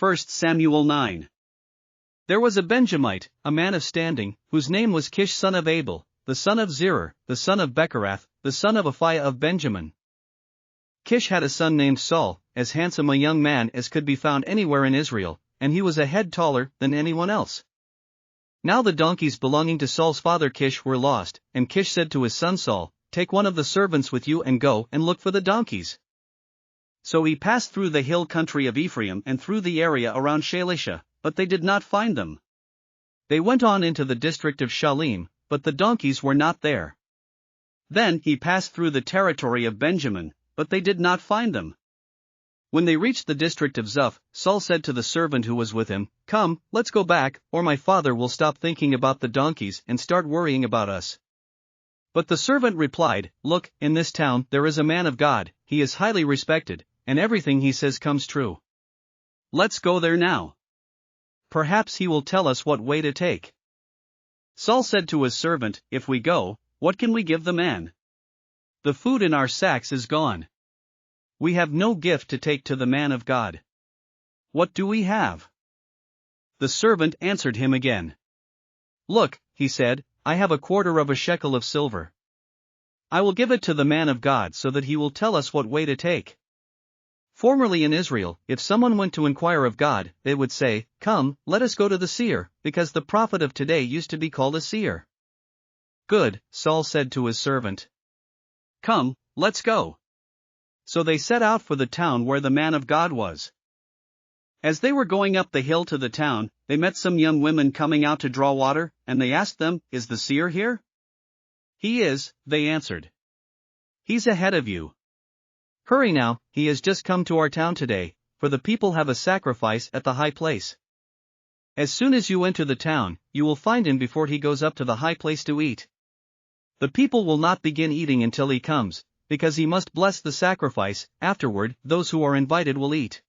1 Samuel 9. There was a Benjamite, a man of standing, whose name was Kish son of Abiel, the son of Zeror, the son of Bekorath, the son of Aphiah of Benjamin. Kish had a son named Saul, as handsome a young man as could be found anywhere in Israel, and he was a head taller than anyone else. Now the donkeys belonging to Saul's father Kish were lost, and Kish said to his son Saul, "Take one of the servants with you and go and look for the donkeys." So he passed through the hill country of Ephraim and through the area around Shalisha, but they did not find them. They went on into the district of Shalim, but the donkeys were not there. Then he passed through the territory of Benjamin, but they did not find them. When they reached the district of Zuph, Saul said to the servant who was with him, "Come, let's go back, or my father will stop thinking about the donkeys and start worrying about us." But the servant replied, "Look, in this town there is a man of God, he is highly respected, and everything he says comes true. Let's go there now. Perhaps he will tell us what way to take." Saul said to his servant, "If we go, what can we give the man? The food in our sacks is gone. We have no gift to take to the man of God. What do we have?" The servant answered him again. "Look," he said, "I have a quarter of a shekel of silver. I will give it to the man of God so that he will tell us what way to take." Formerly in Israel, if someone went to inquire of God, they would say, "Come, let us go to the seer," because the prophet of today used to be called a seer. "Good," Saul said to his servant. "Come, let's go." So they set out for the town where the man of God was. As they were going up the hill to the town, they met some young women coming out to draw water, and they asked them, "Is the seer here?" "He is," they answered. "He's ahead of you. Hurry now, he has just come to our town today, for the people have a sacrifice at the high place. As soon as you enter the town, you will find him before he goes up to the high place to eat. The people will not begin eating until he comes, because he must bless the sacrifice. Afterward, those who are invited will eat.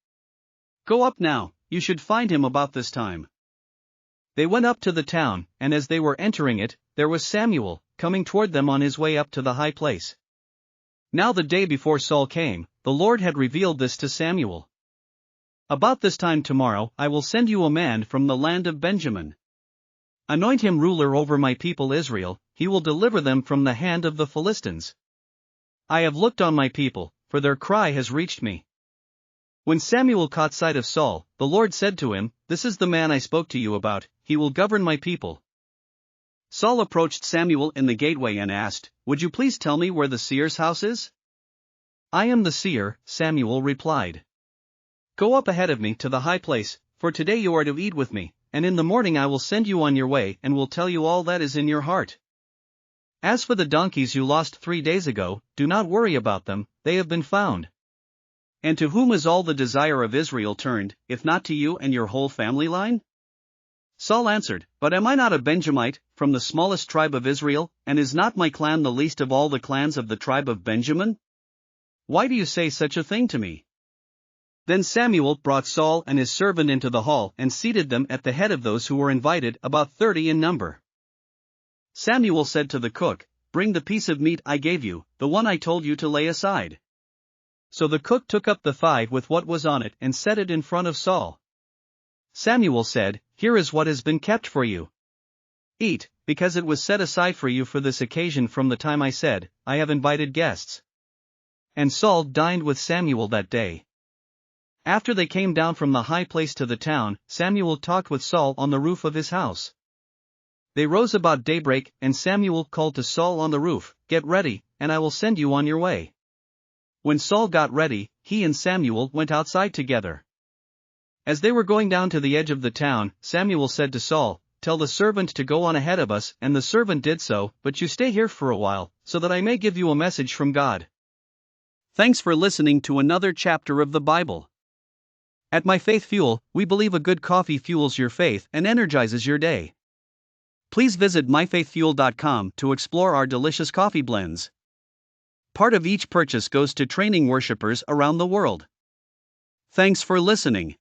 Go up now, you should find him about this time." They went up to the town, and as they were entering it, there was Samuel, coming toward them on his way up to the high place. Now the day before Saul came, the Lord had revealed this to Samuel. "About this time tomorrow I will send you a man from the land of Benjamin. Anoint him ruler over my people Israel, he will deliver them from the hand of the Philistines. I have looked on my people, for their cry has reached me." When Samuel caught sight of Saul, the Lord said to him, "This is the man I spoke to you about, he will govern my people." Saul approached Samuel in the gateway and asked, "Would you please tell me where the seer's house is?" "I am the seer," Samuel replied. "Go up ahead of me to the high place, for today you are to eat with me, and in the morning I will send you on your way and will tell you all that is in your heart. As for the donkeys you lost 3 days ago, do not worry about them, they have been found. And to whom is all the desire of Israel turned, if not to you and your whole family line?" Saul answered, "But am I not a Benjamite, from the smallest tribe of Israel, and is not my clan the least of all the clans of the tribe of Benjamin? Why do you say such a thing to me?" Then Samuel brought Saul and his servant into the hall and seated them at the head of those who were invited, about 30 in number. Samuel said to the cook, "Bring the piece of meat I gave you, the one I told you to lay aside." So the cook took up the thigh with what was on it and set it in front of Saul. Samuel said, "Here is what has been kept for you. Eat, because it was set aside for you for this occasion from the time I said, I have invited guests." And Saul dined with Samuel that day. After they came down from the high place to the town, Samuel talked with Saul on the roof of his house. They rose about daybreak, and Samuel called to Saul on the roof, "Get ready, and I will send you on your way." When Saul got ready, he and Samuel went outside together. As they were going down to the edge of the town, Samuel said to Saul, "Tell the servant to go on ahead of us," and the servant did so, "But you stay here for a while, so that I may give you a message from God." Thanks for listening to another chapter of the Bible. At My Faith Fuel, we believe a good coffee fuels your faith and energizes your day. Please visit myfaithfuel.com to explore our delicious coffee blends. Part of each purchase goes to training worshipers around the world. Thanks for listening.